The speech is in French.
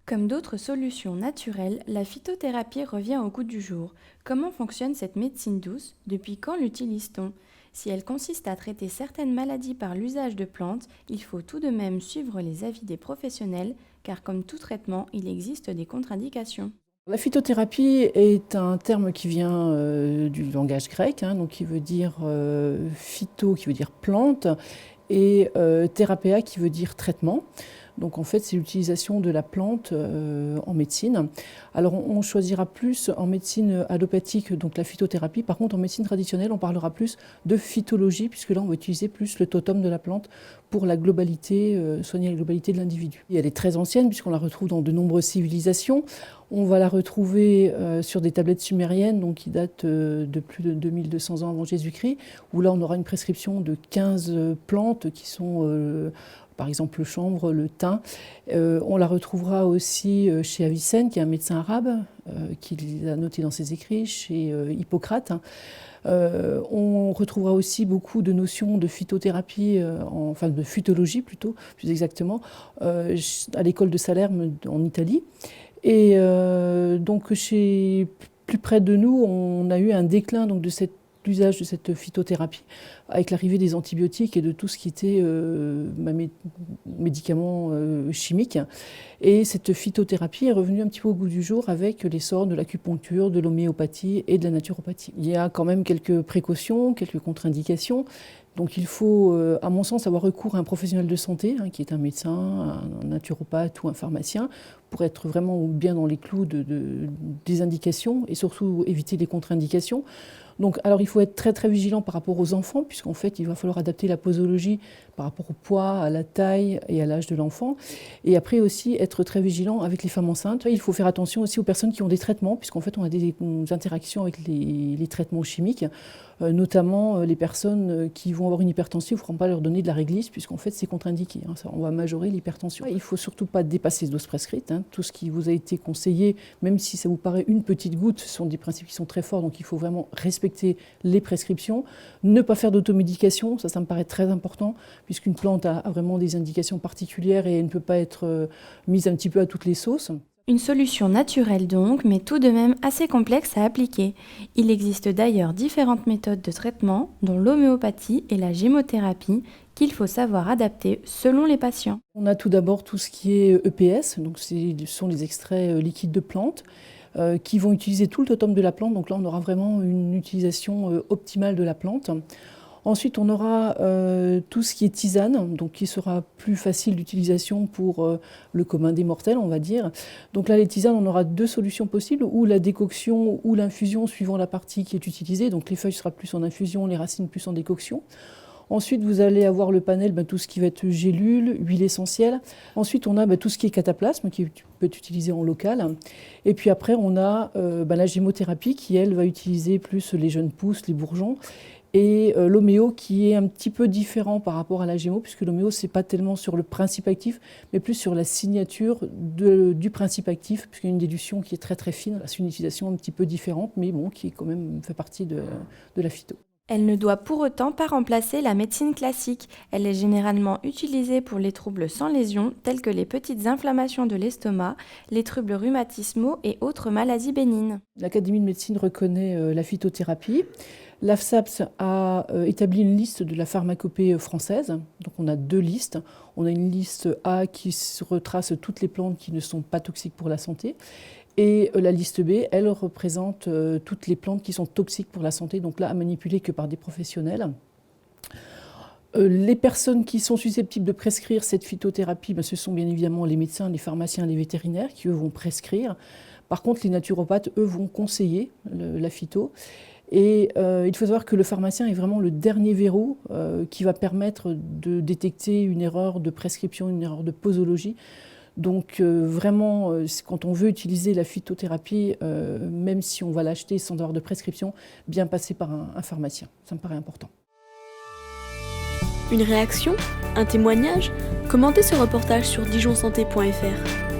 Comme d'autres solutions naturelles, la phytothérapie revient au goût du jour. Comment fonctionne cette médecine douce? Depuis quand l'utilise-t-on? Si elle consiste à traiter certaines maladies par l'usage de plantes, il faut tout de même suivre les avis des professionnels, car comme tout traitement, il existe des contre-indications. La phytothérapie est un terme qui vient du langage grec, donc qui veut dire phyto, qui veut dire plante, et thérapéa, qui veut dire traitement. Donc en fait, c'est l'utilisation de la plante en médecine. Alors on choisira plus en médecine allopathique, donc la phytothérapie. Par contre, en médecine traditionnelle, on parlera plus de phytologie, puisque là, on va utiliser plus le totem de la plante pour la globalité, soigner la globalité de l'individu. Et elle est très ancienne, puisqu'on la retrouve dans de nombreuses civilisations. On va la retrouver sur des tablettes sumériennes, donc qui datent de plus de 2200 ans avant Jésus-Christ, où là, on aura une prescription de 15 plantes qui sont par exemple le chanvre, le thym. On la retrouvera aussi chez Avicenne, qui est un médecin arabe, qui l'a noté dans ses écrits, chez Hippocrate. On retrouvera aussi beaucoup de notions de phytothérapie, enfin de phytologie plutôt, plus exactement, à l'école de Salerne en Italie. Et donc plus près de nous, on a eu un déclin donc, de l'usage de cette phytothérapie avec l'arrivée des antibiotiques et de tout ce qui était médicaments chimiques. Et cette phytothérapie est revenue un petit peu au goût du jour avec l'essor de l'acupuncture, de l'homéopathie et de la naturopathie. Il y a quand même quelques précautions, quelques contre-indications. Donc il faut, à mon sens, avoir recours à un professionnel de santé, qui est un médecin, un naturopathe ou un pharmacien, pour être vraiment bien dans les clous des indications et surtout éviter les contre-indications. Donc, alors il faut être très très vigilant par rapport aux enfants, puisqu'en fait il va falloir adapter la posologie par rapport au poids, à la taille et à l'âge de l'enfant. Et après aussi être très vigilant avec les femmes enceintes. Il faut faire attention aussi aux personnes qui ont des traitements, puisqu'en fait on a des interactions avec les traitements chimiques, notamment les personnes qui vont avoir une hypertension, il ne faudra pas leur donner de la réglisse, puisqu'en fait c'est contre-indiqué. On va majorer l'hypertension. Il ne faut surtout pas dépasser ces doses prescrites. Tout ce qui vous a été conseillé, même si ça vous paraît une petite goutte, ce sont des principes qui sont très forts, donc il faut vraiment respecter les prescriptions. Ne pas faire d'automédication, ça me paraît très important, puisqu'une plante a vraiment des indications particulières et elle ne peut pas être mise un petit peu à toutes les sauces. Une solution naturelle donc, mais tout de même assez complexe à appliquer. Il existe d'ailleurs différentes méthodes de traitement, dont l'homéopathie et la gémothérapie, qu'il faut savoir adapter selon les patients. On a tout d'abord tout ce qui est EPS, donc ce sont les extraits liquides de plantes, qui vont utiliser tout le totem de la plante. Donc là, on aura vraiment une utilisation optimale de la plante. Ensuite, on aura tout ce qui est tisane, donc qui sera plus facile d'utilisation pour le commun des mortels, on va dire. Donc là, les tisanes, on aura deux solutions possibles, ou la décoction ou l'infusion, suivant la partie qui est utilisée. Donc les feuilles sera plus en infusion, les racines plus en décoction. Ensuite, vous allez avoir le panel, tout ce qui va être gélules, huile essentielle. Ensuite, on a tout ce qui est cataplasme, qui peut être utilisé en local. Et puis après, on a la gémothérapie, qui, elle, va utiliser plus les jeunes pousses, les bourgeons. Et l'homéo, qui est un petit peu différent par rapport à la gémo, puisque l'homéo, ce n'est pas tellement sur le principe actif, mais plus sur la signature du principe actif, puisqu'il y a une dilution qui est très très fine. C'est une utilisation un petit peu différente, mais bon, qui quand même fait partie de la phyto. Elle ne doit pour autant pas remplacer la médecine classique. Elle est généralement utilisée pour les troubles sans lésion, tels que les petites inflammations de l'estomac, les troubles rhumatismaux et autres maladies bénignes. L'Académie de médecine reconnaît la phytothérapie. L'AFSAPS a établi une liste de la pharmacopée française. Donc on a deux listes. On a une liste A qui retrace toutes les plantes qui ne sont pas toxiques pour la santé. Et la liste B, elle représente toutes les plantes qui sont toxiques pour la santé, donc là à manipuler que par des professionnels. Les personnes qui sont susceptibles de prescrire cette phytothérapie, ce sont bien évidemment les médecins, les pharmaciens, les vétérinaires qui, eux, vont prescrire. Par contre, les naturopathes, eux, vont conseiller la phyto. Et il faut savoir que le pharmacien est vraiment le dernier verrou qui va permettre de détecter une erreur de prescription, une erreur de posologie. Donc vraiment, quand on veut utiliser la phytothérapie, même si on va l'acheter sans avoir de prescription, bien passer par un pharmacien. Ça me paraît important. Une réaction? Un témoignage? Commentez ce reportage sur dijonsanté.fr.